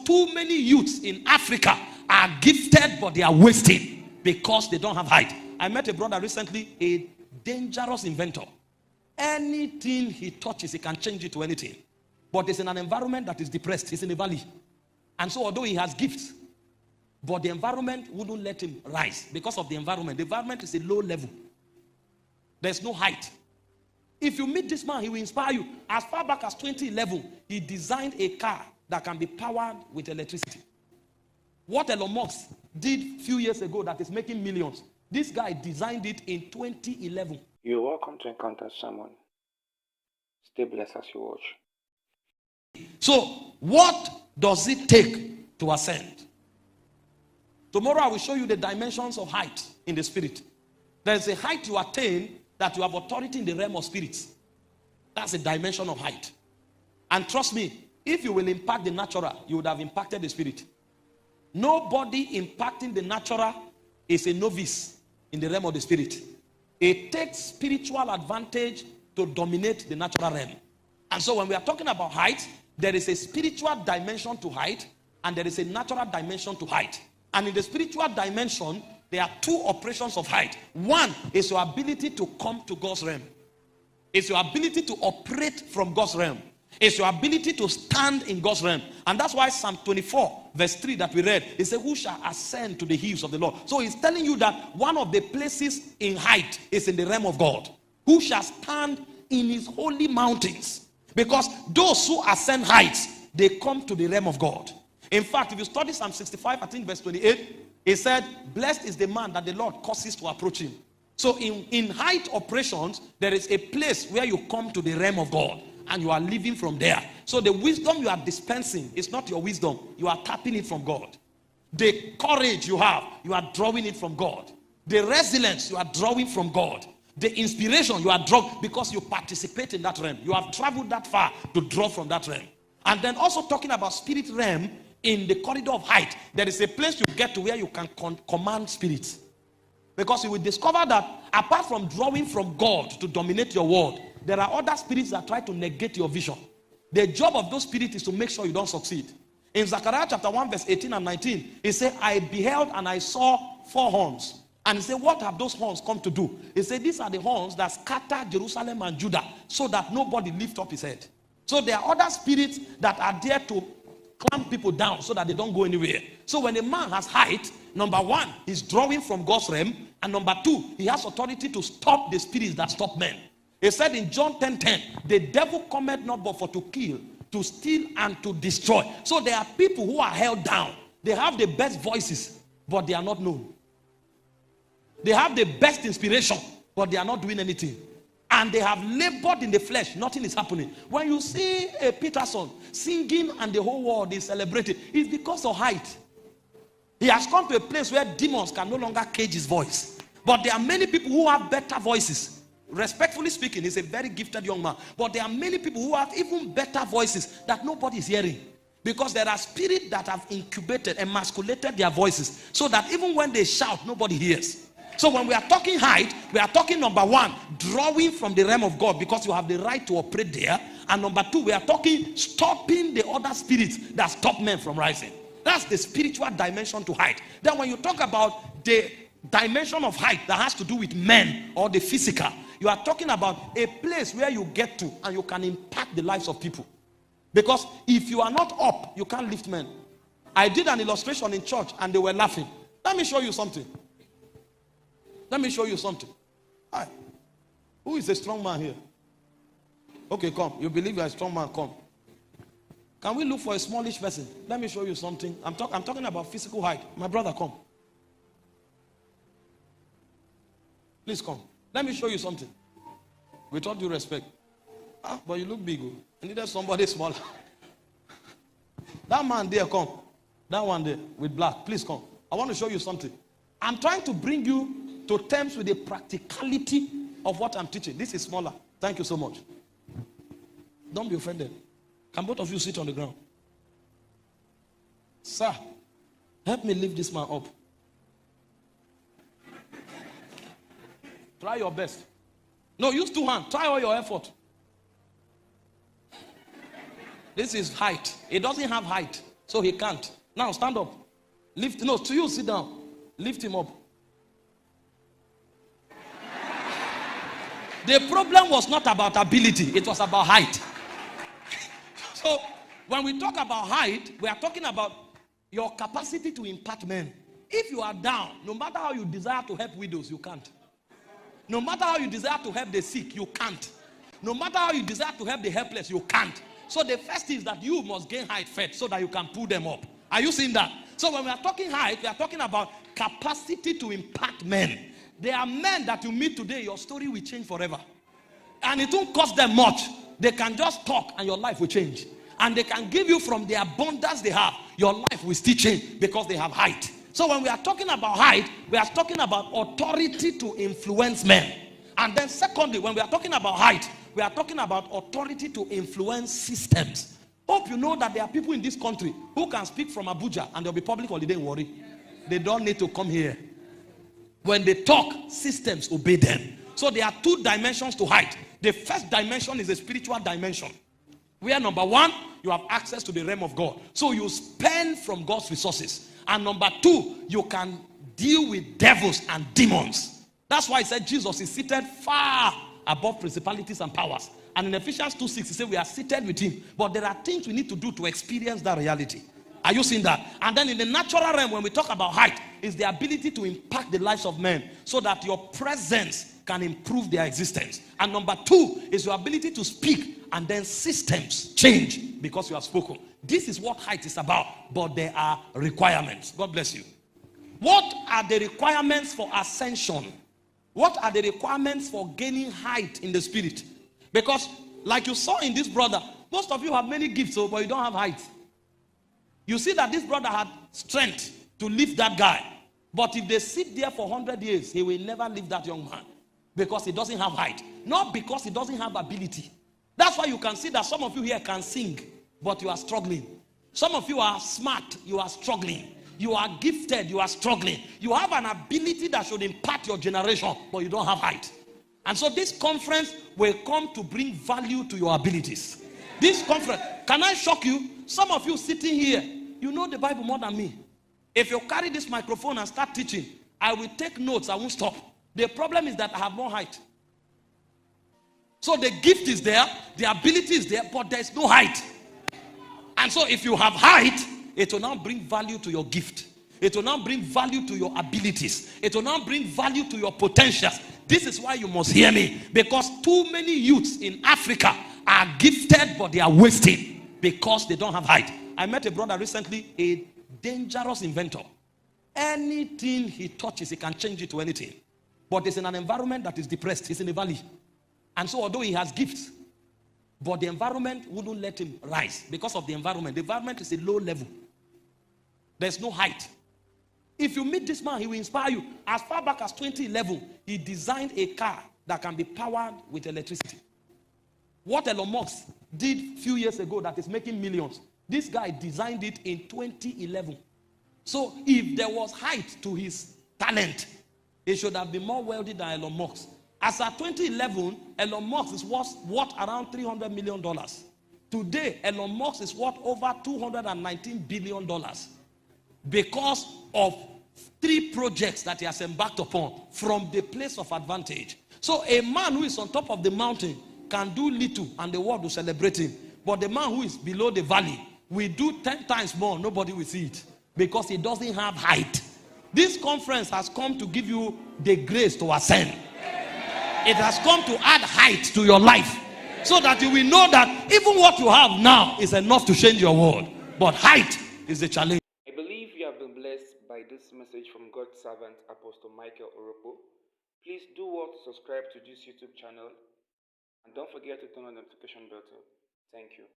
too many youths in Africa are gifted, but they are wasting because they don't have height. I met a brother recently, a dangerous inventor. Anything he touches, he can change it to anything. But it's in an environment that is depressed. He's in a valley. And so although he has gifts, but the environment wouldn't let him rise because of the environment. The environment is a low level. There's no height. If you meet this man, he will inspire you. As far back as 2011, he designed a car that can be powered with electricity. What Elon Musk did a few years ago that is making millions, this guy designed it in 2011. You're welcome to encounter someone. Stay blessed as you watch. So, what does it take to ascend? Tomorrow I will show you the dimensions of height in the spirit. There's a height you attain that you have authority in the realm of spirits. That's a dimension of height. And trust me, if you will impact the natural, you would have impacted the spirit. Nobody impacting the natural is a novice in the realm of the spirit. It takes spiritual advantage to dominate the natural realm. And so when we are talking about height, there is a spiritual dimension to height and there is a natural dimension to height. And in the spiritual dimension, there are two operations of height. One is your ability to come to God's realm. It's your ability to operate from God's realm. It's your ability to stand in God's realm. And that's why Psalm 24, verse 3 that we read, it says, who shall ascend to the hills of the Lord? So he's telling you that one of the places in height is in the realm of God. Who shall stand in his holy mountains? Because those who ascend heights, they come to the realm of God. In fact, if you study Psalm 65, I think verse 28, it said, blessed is the man that the Lord causes to approach him. So in height operations, there is a place where you come to the realm of God and you are living from there. So the wisdom you are dispensing is not your wisdom. You are tapping it from God. The courage you have, you are drawing it from God. The resilience, you are drawing from God. The inspiration, you are drawing because you participate in that realm. You have traveled that far to draw from that realm. And then also talking about spirit realm, in the corridor of height, there is a place you get to where you can command spirits. Because you will discover that apart from drawing from God to dominate your world, there are other spirits that try to negate your vision. The job of those spirits is to make sure you don't succeed. In Zechariah chapter 1 verse 18 and 19, it said, I beheld and I saw 4 horns. And he said, what have those horns come to do? He said, these are the horns that scatter Jerusalem and Judah so that nobody lift up his head. So there are other spirits that are there to clamp people down so that they don't go anywhere. So when a man has height, number one, he's drawing from God's realm. And number two, he has authority to stop the spirits that stop men. He said in John 10:10, the devil cometh not but for to kill, to steal, and to destroy. So there are people who are held down. They have the best voices, but they are not known. They have the best inspiration, but they are not doing anything. And they have labored in the flesh. Nothing is happening. When you see a Peterson singing and the whole world is celebrating, it's because of height. He has come to a place where demons can no longer cage his voice. But there are many people who have better voices. Respectfully speaking, he's a very gifted young man. But there are many people who have even better voices that nobody is hearing. Because there are spirits that have incubated, emasculated their voices. So that even when they shout, nobody hears. So when we are talking height, we are talking number one, drawing from the realm of God because you have the right to operate there. And number two, we are talking stopping the other spirits that stop men from rising. That's the spiritual dimension to height. Then when you talk about the dimension of height that has to do with men or the physical, you are talking about a place where you get to and you can impact the lives of people. Because if you are not up, you can't lift men. I did an illustration in church and they were laughing. Let me show you something. Let me show you something. Hi. Who is a strong man here? Okay, come. You believe you're a strong man, come. Can we look for a smallish person? Let me show you something. I'm talking about physical height. My brother, come. Please come. Let me show you something. With all due respect. But you look big. I needed somebody smaller. That man there, come. That one there with black. Please come. I want to show you something. I'm trying to bring you to terms with the practicality of what I'm teaching. This is smaller. Thank you so much. Don't be offended. Can both of you sit on the ground? Sir, help me lift this man up. Try your best. No, use 2 hands. Try all your effort. This is height. It doesn't have height. So he can't. Now stand up. Lift. No, to you, sit down. Lift him up. The problem was not about ability. It was about height. So when we talk about height, we are talking about your capacity to impart men. If you are down, no matter how you desire to help widows, you can't. No matter how you desire to help the sick, you can't. No matter how you desire to help the helpless, you can't. So the first is that you must gain height first so that you can pull them up. Are you seeing that? So when we are talking height, we are talking about capacity to impact men. There are men that you meet today, your story will change forever. And it won't cost them much. They can just talk and your life will change. And they can give you from the abundance they have. Your life will still change because they have height. So when we are talking about height, we are talking about authority to influence men. And then secondly, when we are talking about height, we are talking about authority to influence systems. Hope you know that there are people in this country who can speak from Abuja and there will be public holiday in Warri. They don't need to come here. When they talk, systems obey them. So there are two dimensions to height. The first dimension is a spiritual dimension, where number one, you have access to the realm of God. So you spend from God's resources. And number two, you can deal with devils and demons. That's why he said Jesus is seated far above principalities and powers. And in Ephesians 2:6, he said we are seated with him. But there are things we need to do to experience that reality. Are you seeing that? And then in the natural realm, when we talk about height, is the ability to impact the lives of men so that your presence can improve their existence. And number two is your ability to speak and then systems change because you have spoken. This is what height is about, but there are requirements. God bless you. What are the requirements for ascension? What are the requirements for gaining height in the spirit? Because like you saw in this brother, most of you have many gifts, but you don't have height. You see that this brother had strength to lift that guy. But if they sit there for 100 years, he will never lift that young man. Because he doesn't have height. Not because he doesn't have ability. That's why you can see that some of you here can sing, but you are struggling. Some of you are smart, you are struggling. You are gifted, you are struggling. You have an ability that should impact your generation, but you don't have height. And so this conference will come to bring value to your abilities. This conference, can I shock you? Some of you sitting here, you know the Bible more than me. If you carry this microphone and start teaching, I will take notes, I won't stop. The problem is that I have more height. So the gift is there, the ability is there, but there is no height. And so if you have height, it will now bring value to your gift. It will now bring value to your abilities. It will now bring value to your potentials. This is why you must hear me. Because too many youths in Africa are gifted, but they are wasting because they don't have height. I met a brother recently, a dangerous inventor. Anything he touches, he can change it to anything. But it's in an environment that is depressed. He's in a valley. And so although he has gifts, but the environment wouldn't let him rise because of the environment. The environment is a low level. There's no height. If you meet this man, he will inspire you. As far back as 2011, he designed a car that can be powered with electricity. What Elon Musk did a few years ago that is making millions, this guy designed it in 2011. So if there was height to his talent, he should have been more wealthy than Elon Musk. As at 2011, Elon Musk is worth around $300 million. Today, Elon Musk is worth over $219 billion because of 3 projects that he has embarked upon from the place of advantage. So a man who is on top of the mountain can do little and the world will celebrate him. But the man who is below the valley will do 10 times more. Nobody will see it because he doesn't have height. This conference has come to give you the grace to ascend. It has come to add height to your life so that you will know that even what you have now is enough to change your world. But height is the challenge. I believe you have been blessed by this message from God's servant, Apostle Michael Orokpo. Please do what? Subscribe to this YouTube channel. And don't forget to turn on the notification bell. Thank you.